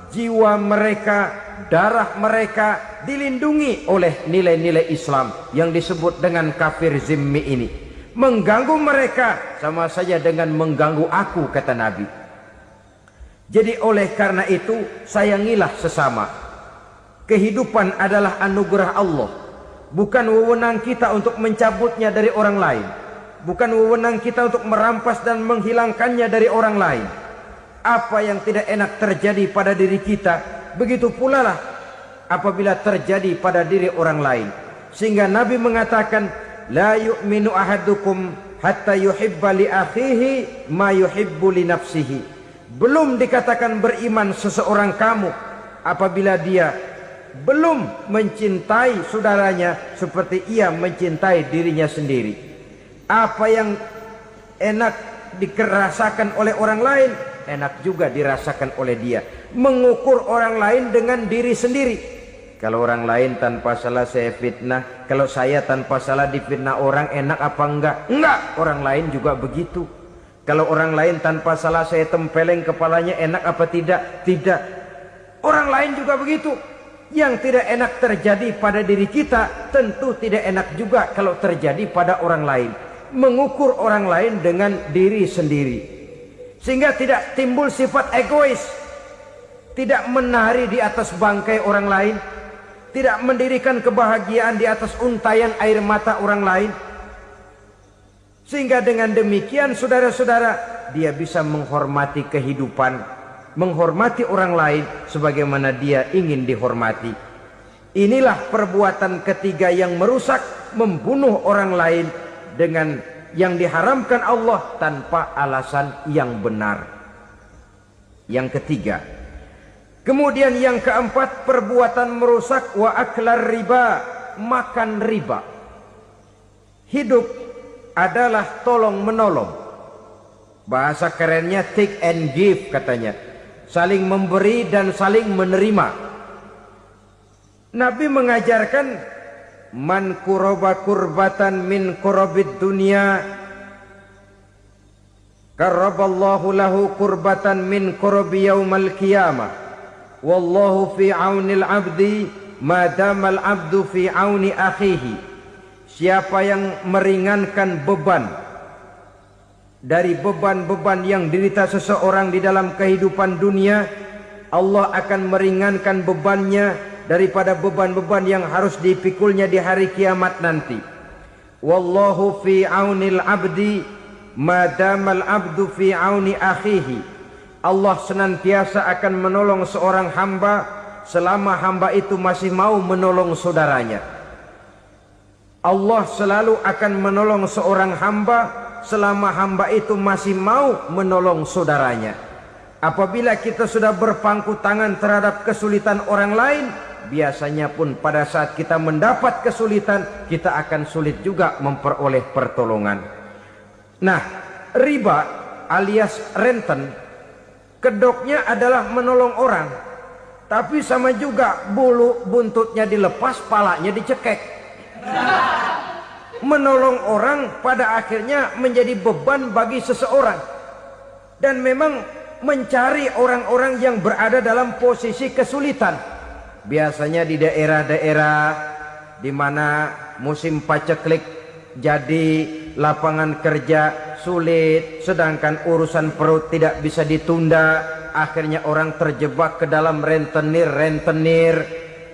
jiwa mereka, darah mereka dilindungi oleh nilai-nilai Islam yang disebut dengan kafir zimmi ini. Mengganggu mereka sama saja dengan mengganggu aku, kata Nabi. Jadi oleh karena itu, sayangilah sesama. Kehidupan adalah anugerah Allah, bukan wewenang kita untuk mencabutnya dari orang lain, bukan wewenang kita untuk merampas dan menghilangkannya dari orang lain. Apa yang tidak enak terjadi pada diri kita, begitu pula lah apabila terjadi pada diri orang lain. Sehingga Nabi mengatakan, la yu'minu ahadukum hatta yuhibba li akhihi ma yuhibbu li nafsihi. Belum dikatakan beriman seseorang kamu apabila dia belum mencintai saudaranya seperti ia mencintai dirinya sendiri. Apa yang enak dirasakan oleh orang lain, enak juga dirasakan oleh dia. Mengukur orang lain dengan diri sendiri. Kalau orang lain tanpa salah saya fitnah, kalau saya tanpa salah difitnah orang, enak apa enggak? Enggak, orang lain juga begitu. Kalau orang lain tanpa salah saya tempeleng kepalanya, enak apa tidak? Tidak. Orang lain juga begitu. Yang tidak enak terjadi pada diri kita, tentu tidak enak juga kalau terjadi pada orang lain. Mengukur orang lain dengan diri sendiri, sehingga tidak timbul sifat egois, tidak menari di atas bangkai orang lain, tidak mendirikan kebahagiaan di atas untayan air mata orang lain. Sehingga dengan demikian saudara-saudara, dia bisa menghormati kehidupan, menghormati orang lain sebagaimana dia ingin dihormati. Inilah perbuatan ketiga yang merusak, membunuh orang lain dengan yang diharamkan Allah tanpa alasan yang benar. Yang ketiga. Kemudian yang keempat, perbuatan merusak wa aklar riba, makan riba. Hidup adalah tolong menolong. Bahasa kerennya take and give katanya. Saling memberi dan saling menerima. Nabi mengajarkan man kuraba kurbatan min kurabid dunya karaballahu lahu kurbatan min kurabi yaumal qiyamah. Wallahu fi aunil abdi madamal abdu fi auni akhihi. Siapa yang meringankan beban dari beban-beban yang dirita seseorang di dalam kehidupan dunia, Allah akan meringankan bebannya daripada beban-beban yang harus dipikulnya di hari kiamat nanti. Wallahu fi aunil abdi madamal abdu fi auni akhihi. Allah senantiasa akan menolong seorang hamba selama hamba itu masih mau menolong saudaranya. Allah selalu akan menolong seorang hamba selama hamba itu masih mau menolong saudaranya. Apabila kita sudah berpangku tangan terhadap kesulitan orang lain, biasanya pun pada saat kita mendapat kesulitan, kita akan sulit juga memperoleh pertolongan. Nah, riba alias renten, kedoknya adalah menolong orang, tapi sama juga bulu buntutnya dilepas, palanya dicekek. Menolong orang pada akhirnya menjadi beban bagi seseorang. Dan memang mencari orang-orang yang berada dalam posisi kesulitan. Biasanya di daerah-daerah di mana musim paceklik jadi lapangan kerja sulit, sedangkan urusan perut tidak bisa ditunda, akhirnya orang terjebak ke dalam rentenir,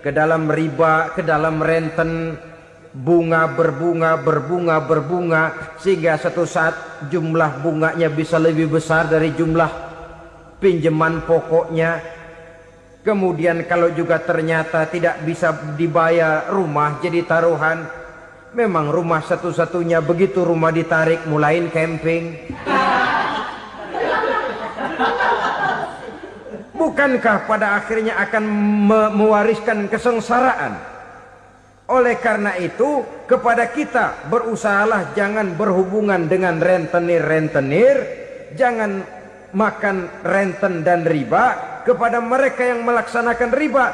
ke dalam riba, ke dalam renten, bunga berbunga, sehingga satu saat jumlah bunganya bisa lebih besar dari jumlah pinjaman pokoknya. Kemudian kalau juga ternyata tidak bisa dibayar, rumah jadi taruhan. Memang rumah satu-satunya, begitu rumah ditarik mulain camping. Bukankah pada akhirnya akan mewariskan kesengsaraan? Oleh karena itu, kepada kita berusahalah jangan berhubungan dengan rentenir, jangan makan renten dan riba. Kepada mereka yang melaksanakan riba,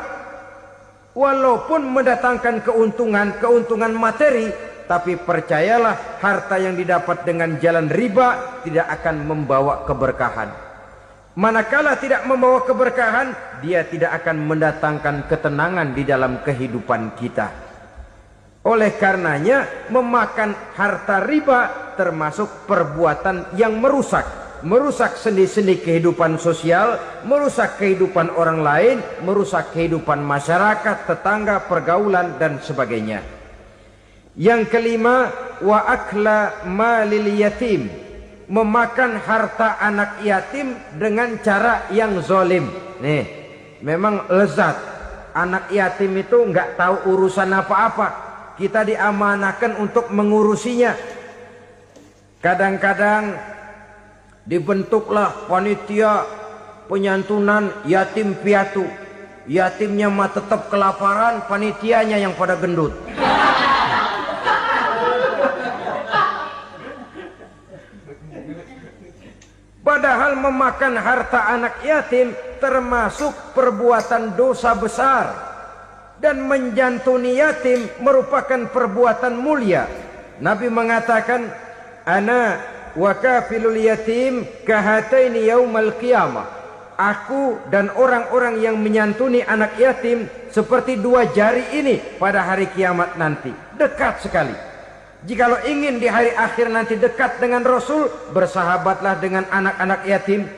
walaupun mendatangkan keuntungan materi, tapi percayalah harta yang didapat dengan jalan riba tidak akan membawa keberkahan. Manakala tidak membawa keberkahan, dia tidak akan mendatangkan ketenangan di dalam kehidupan kita. Oleh karenanya, memakan harta riba termasuk perbuatan yang merusak sendi-sendi kehidupan sosial, merusak kehidupan orang lain, merusak kehidupan masyarakat, tetangga, pergaulan dan sebagainya. Yang kelima, wa akla malil yatim, memakan harta anak yatim dengan cara yang zalim. Nih, memang lezat. Anak yatim itu nggak tahu urusan apa-apa. Kita diamanahkan untuk mengurusinya. Kadang-kadang dibentuklah panitia penyantunan yatim piatu. Yatimnya mah tetap kelaparan, panitianya yang pada gendut. Padahal memakan harta anak yatim termasuk perbuatan dosa besar. Dan menjantuni yatim merupakan perbuatan mulia. Nabi mengatakan, ana wa kafilul yatim kahataini yaumal qiyamah. Aku dan orang-orang yang menyantuni anak yatim seperti dua jari ini pada hari kiamat nanti. Dekat sekali. Jikalau ingin di hari akhir nanti dekat dengan Rasul, bersahabatlah dengan anak-anak yatim.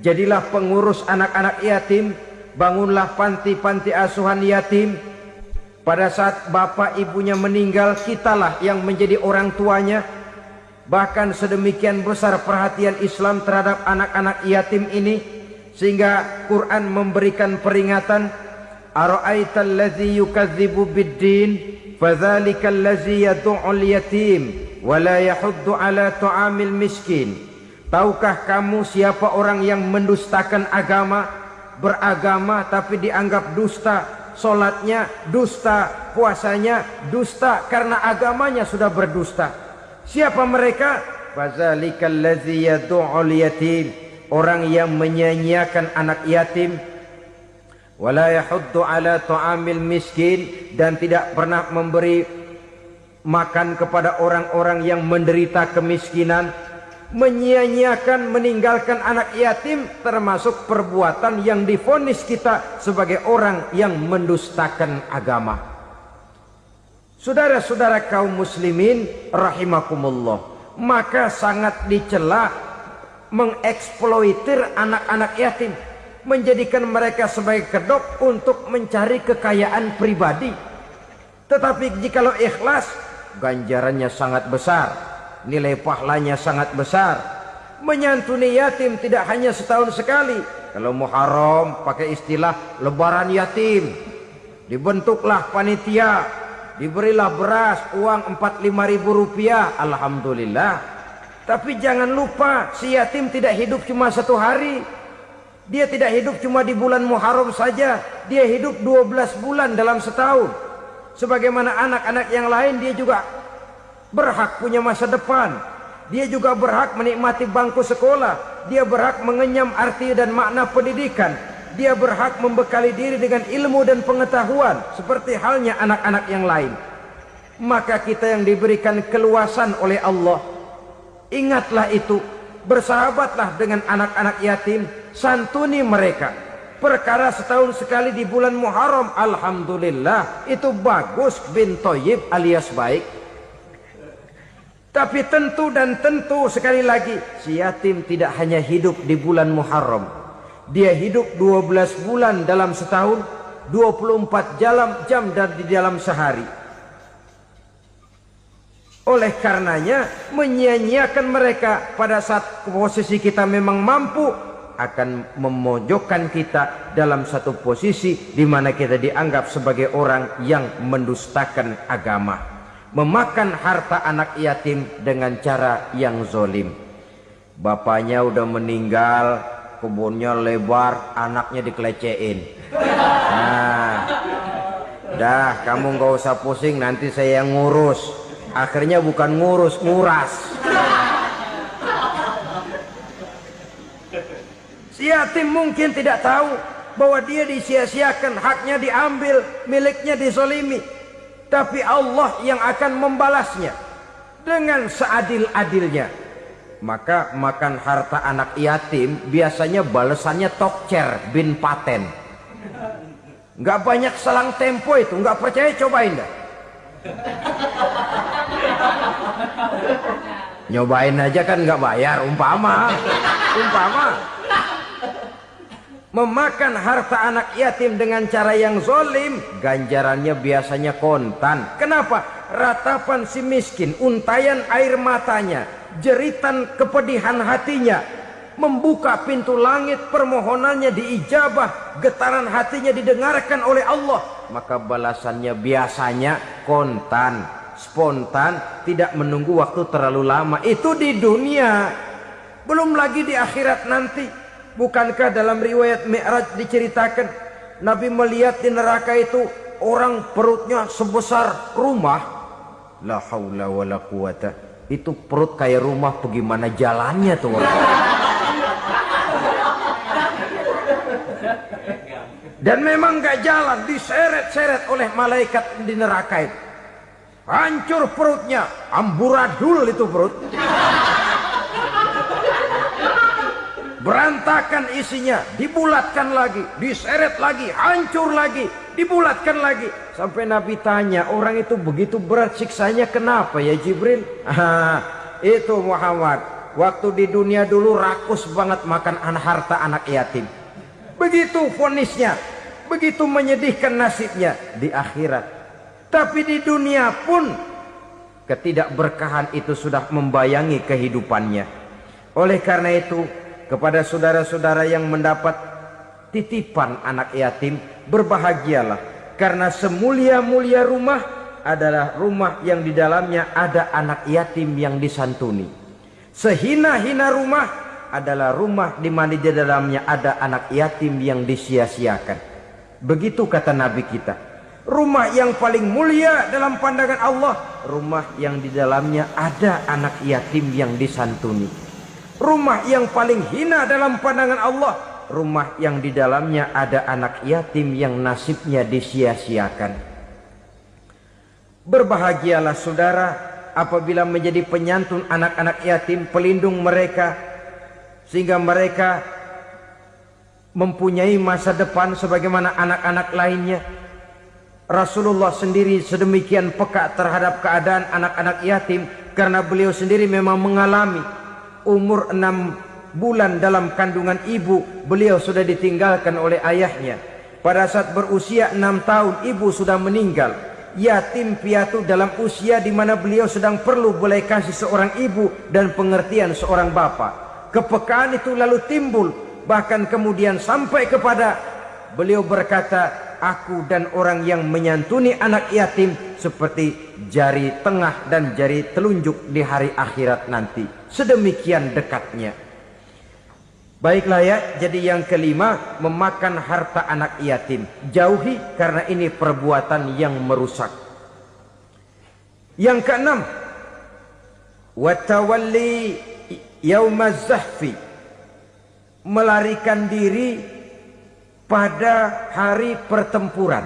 Jadilah pengurus anak-anak yatim. Bangunlah panti-panti asuhan yatim. Pada saat bapak ibunya meninggal, kitalah yang menjadi orang tuanya. Bahkan sedemikian besar perhatian Islam terhadap anak-anak yatim ini, sehingga Quran memberikan peringatan, ara'aital ladzi yukadzibu biddin fadzalikal ladzi yad'ul yatim wa la yahuddu ala ta'amil miskin. Tahukah kamu siapa orang yang mendustakan agama, beragama tapi dianggap dusta, salatnya dusta, puasanya dusta karena agamanya sudah berdusta. Siapa mereka? Fazalikal ladzi yad'ul yatim, orang yang menyia-nyiakan anak yatim, wala yahuddu ala ta'amil miskin, dan tidak pernah memberi makan kepada orang-orang yang menderita kemiskinan, menyia-nyiakan, meninggalkan anak yatim, termasuk perbuatan yang divonis kita sebagai orang yang mendustakan agama. Saudara-saudara kaum muslimin rahimakumullah, maka sangat dicela mengeksploitir anak-anak yatim, menjadikan mereka sebagai kedok untuk mencari kekayaan pribadi. Tetapi jikalau ikhlas, ganjarannya sangat besar, nilai pahalanya sangat besar. Menyantuni yatim tidak hanya setahun sekali. Kalau Muharram pakai istilah lebaran yatim, dibentuklah panitia, diberilah beras, uang 4-5 ribu rupiah, alhamdulillah. Tapi jangan lupa, si yatim tidak hidup cuma satu hari. Dia tidak hidup cuma di bulan Muharram saja, dia hidup 12 bulan dalam setahun. Sebagaimana anak-anak yang lain, dia juga berhak punya masa depan. Dia juga berhak menikmati bangku sekolah. Dia berhak mengenyam arti dan makna pendidikan. Dia berhak membekali diri dengan ilmu dan pengetahuan, seperti halnya anak-anak yang lain. Maka kita yang diberikan keluasan oleh Allah, ingatlah itu, bersahabatlah dengan anak-anak yatim, santuni mereka. Perkara setahun sekali di bulan Muharram, alhamdulillah, itu bagus, bin Thayyib alias baik. Tapi tentu dan tentu sekali lagi, si yatim tidak hanya hidup di bulan Muharram. Dia hidup 12 bulan dalam setahun, 24 jam di dalam sehari. Oleh karenanya, menyia-nyiakan mereka pada saat posisi kita memang mampu akan memojokkan kita dalam satu posisi di mana kita dianggap sebagai orang yang mendustakan agama, memakan harta anak yatim dengan cara yang zolim. Bapaknya udah meninggal, kebunnya lebar, anaknya dikelecehin. Nah, dah kamu nggak usah pusing, nanti saya yang ngurus. Akhirnya bukan ngurus, nguras. Si yatim mungkin tidak tahu bahwa dia disia-siakan, haknya diambil, miliknya dizolimi. Tapi Allah yang akan membalasnya dengan seadil-adilnya. Maka makan harta anak yatim biasanya balasannya tokcer bin paten. Nggak banyak selang tempo itu, nggak percaya cobain dah. Nyobain aja kan nggak bayar, umpama memakan harta anak yatim dengan cara yang zolim, ganjarannya biasanya kontan. Kenapa? Ratapan si miskin, untayan air matanya, jeritan kepedihan hatinya, membuka pintu langit, permohonannya diijabah, getaran hatinya didengarkan oleh Allah. Maka balasannya biasanya kontan, spontan, tidak menunggu waktu terlalu lama. Itu di dunia, belum lagi di akhirat nanti. Bukankah dalam riwayat Mi'raj diceritakan Nabi melihat di neraka itu orang perutnya sebesar rumah? La haula wala quwata. Itu perut kayak rumah, bagaimana jalannya tuh orang? Dan memang gak jalan, diseret-seret oleh malaikat di neraka itu. Hancur perutnya, amburadul itu perut. Berantakan isinya, dibulatkan lagi, diseret lagi, hancur lagi, dibulatkan lagi. Sampai Nabi tanya, orang itu begitu berat siksanya kenapa ya Jibril? Itu Muhammad, waktu di dunia dulu rakus banget makan harta anak yatim. Begitu vonisnya, begitu menyedihkan nasibnya di akhirat. Tapi di dunia pun ketidakberkahan itu sudah membayangi kehidupannya. Oleh karena itu, kepada saudara-saudara yang mendapat titipan anak yatim, berbahagialah, karena semulia-mulia rumah adalah rumah yang di dalamnya ada anak yatim yang disantuni. Sehina-hina rumah adalah rumah di mana di dalamnya ada anak yatim yang disia-siakan. Begitu kata Nabi kita. Rumah yang paling mulia dalam pandangan Allah, rumah yang di dalamnya ada anak yatim yang disantuni. Rumah yang paling hina dalam pandangan Allah, rumah yang di dalamnya ada anak yatim yang nasibnya disia-siakan. Berbahagialah saudara apabila menjadi penyantun anak-anak yatim, pelindung mereka, sehingga mereka mempunyai masa depan sebagaimana anak-anak lainnya. Rasulullah sendiri sedemikian peka terhadap keadaan anak-anak yatim karena beliau sendiri memang mengalami umur 6 bulan dalam kandungan ibu, beliau sudah ditinggalkan oleh ayahnya. Pada saat berusia 6 tahun ibu sudah meninggal. Yatim piatu dalam usia di mana beliau sedang perlu belas kasih seorang ibu dan pengertian seorang bapa. Kepekaan itu lalu timbul, bahkan kemudian sampai kepada beliau berkata, aku dan orang yang menyantuni anak yatim seperti jari tengah dan jari telunjuk di hari akhirat nanti. Sedemikian dekatnya. Baiklah ya, jadi yang kelima, memakan harta anak yatim. Jauhi karena ini perbuatan yang merusak. Yang keenam, watawalli yaumaz zahfi, melarikan diri pada hari pertempuran.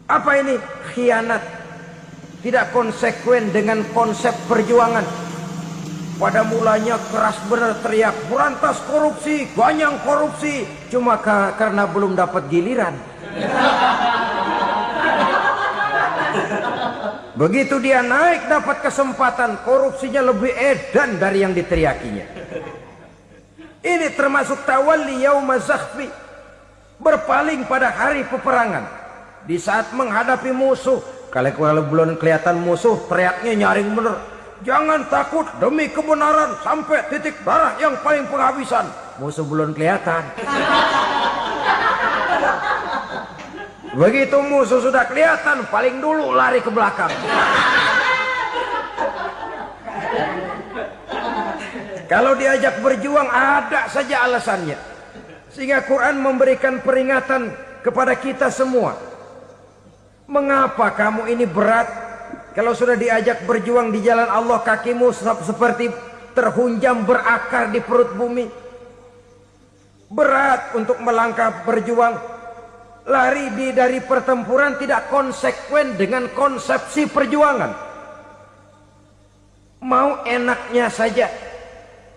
Apa ini? Khianat. Tidak konsekuen dengan konsep perjuangan. Pada mulanya keras benar teriak, berantas korupsi, ganyang korupsi. Cuma karena belum dapat giliran. Begitu dia naik dapat kesempatan, korupsinya lebih edan dari yang diteriakinya. Ini termasuk tawalli yaumaz zahfi, berpaling pada hari peperangan. Di saat menghadapi musuh, kalau belum kelihatan musuh, teriaknya nyaring bener. Jangan takut, demi kebenaran sampai titik darah yang paling penghabisan. Musuh belum kelihatan. Begitu musuh sudah kelihatan, paling dulu lari ke belakang. Kalau diajak berjuang ada saja alasannya. Sehingga Quran memberikan peringatan kepada kita semua. Mengapa kamu ini berat? Kalau sudah diajak berjuang di jalan Allah, kakimu seperti terhunjam berakar di perut bumi. Berat untuk melangkah berjuang. Lari dari pertempuran tidak konsekuen dengan konsepsi perjuangan. Mau enaknya saja.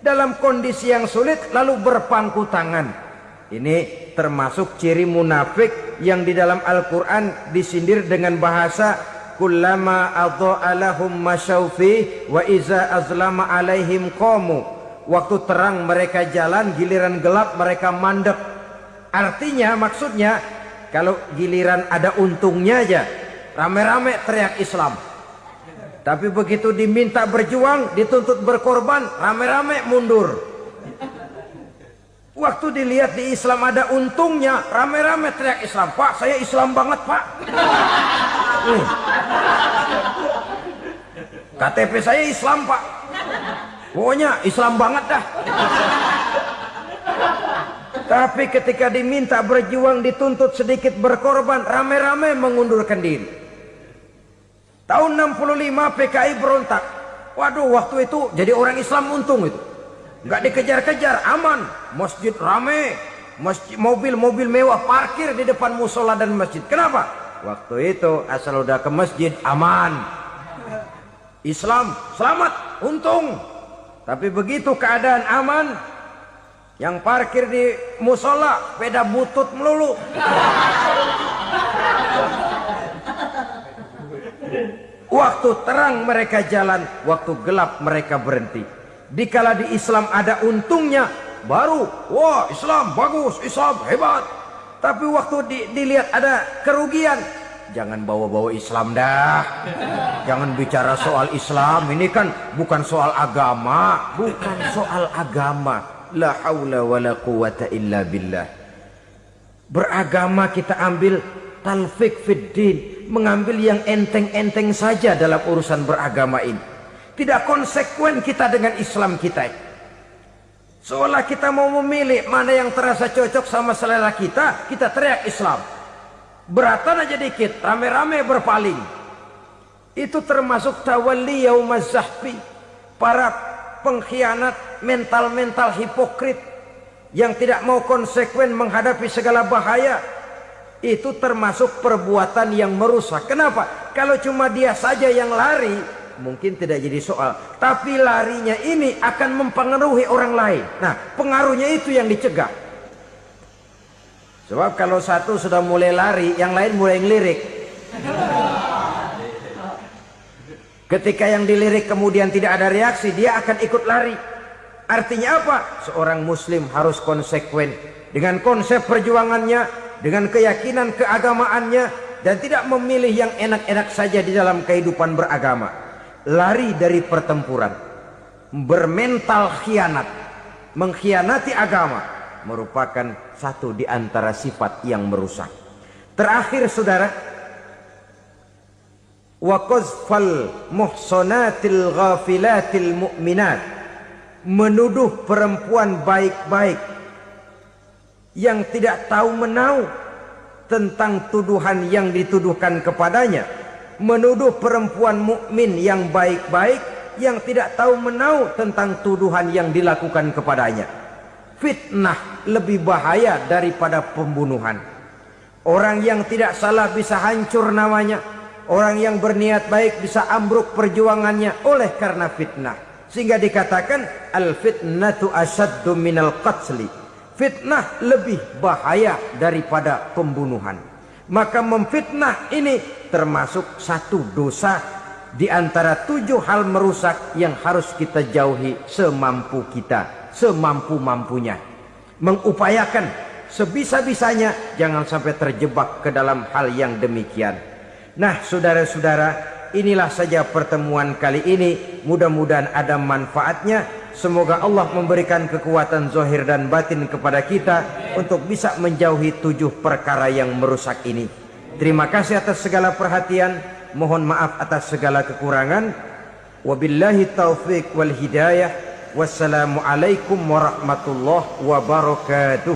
Dalam kondisi yang sulit lalu berpangku tangan. Ini termasuk ciri munafik yang di dalam Al-Quran disindir dengan bahasa kullama adha'a lahum masyaufi wa iza azlama alaihim qamu. Waktu terang mereka jalan, giliran gelap mereka mandek. Artinya, maksudnya kalau giliran ada untungnya aja rame-rame teriak Islam. Tapi begitu diminta berjuang, dituntut berkorban, rame-rame mundur. Waktu dilihat di Islam ada untungnya, rame-rame teriak Islam. Pak, saya Islam banget, Pak. KTP saya Islam, Pak. Pokoknya Islam banget dah. Tapi ketika diminta berjuang, dituntut sedikit berkorban, rame-rame mengundurkan diri. Tahun 65 PKI berontak. Waduh, waktu itu jadi orang Islam untung itu. Nggak dikejar-kejar, aman. Masjid rame, mobil-mobil mewah parkir di depan musola dan masjid. Kenapa? Waktu itu asal udah ke masjid aman. Islam selamat, untung. Tapi begitu keadaan aman, yang parkir di musola sepeda butut melulu. Waktu terang mereka jalan, waktu gelap mereka berhenti. Dikala di Islam ada untungnya, baru wah Islam bagus, Islam hebat. Tapi waktu dilihat ada kerugian, jangan bawa-bawa Islam dah. Jangan bicara soal Islam, ini kan bukan soal agama. Bukan soal agama. La haula wa la quwata illa billah. Beragama kita ambil talfik fid din, mengambil yang enteng-enteng saja dalam urusan beragama ini. Tidak konsekuen kita dengan Islam kita. Seolah kita mau memilih mana yang terasa cocok sama selera kita, kita teriak Islam. Beratan aja dikit, rame-rame berpaling. Itu termasuk tawalli yaumaz zahfi. Para pengkhianat, mental-mental hipokrit yang tidak mau konsekuen menghadapi segala bahaya. Itu termasuk perbuatan yang merusak. Kenapa? Kalau cuma dia saja yang lari, mungkin tidak jadi soal. Tapi larinya ini akan mempengaruhi orang lain. Nah, pengaruhnya itu yang dicegah. Sebab kalau satu sudah mulai lari, yang lain mulai ngelirik. Ketika yang dilirik kemudian tidak ada reaksi, dia akan ikut lari. Artinya apa? Seorang muslim harus konsekuen dengan konsep perjuangannya, dengan keyakinan keagamaannya, dan tidak memilih yang enak-enak saja di dalam kehidupan beragama. Lari dari pertempuran, bermental khianat, mengkhianati agama, merupakan satu di antara sifat yang merusak. Terakhir saudara, wa qazfal muhsanatil ghafilatil mu'minat, menuduh perempuan baik-baik yang tidak tahu menau tentang tuduhan yang dituduhkan kepadanya, menuduh perempuan mukmin yang baik-baik yang tidak tahu menau tentang tuduhan yang dilakukan kepadanya. Fitnah lebih bahaya daripada pembunuhan. Orang yang tidak salah bisa hancur namanya, orang yang berniat baik bisa ambruk perjuangannya oleh karena fitnah. Sehingga dikatakan al-fitnatu asyaddu minal qatli. Fitnah lebih bahaya daripada pembunuhan. Maka memfitnah ini termasuk satu dosa di antara 7 hal merusak yang harus kita jauhi semampu kita, semampu-mampunya. Mengupayakan sebisa-bisanya jangan sampai terjebak ke dalam hal yang demikian. Nah, saudara-saudara, inilah saja pertemuan kali ini. Mudah-mudahan ada manfaatnya. Semoga Allah memberikan kekuatan zahir dan batin kepada kita untuk bisa menjauhi 7 perkara yang merusak ini. Terima kasih atas segala perhatian. Mohon maaf atas segala kekurangan. Wabillahi taufiq wal hidayah. Wassalamualaikum warahmatullahi wabarakatuh.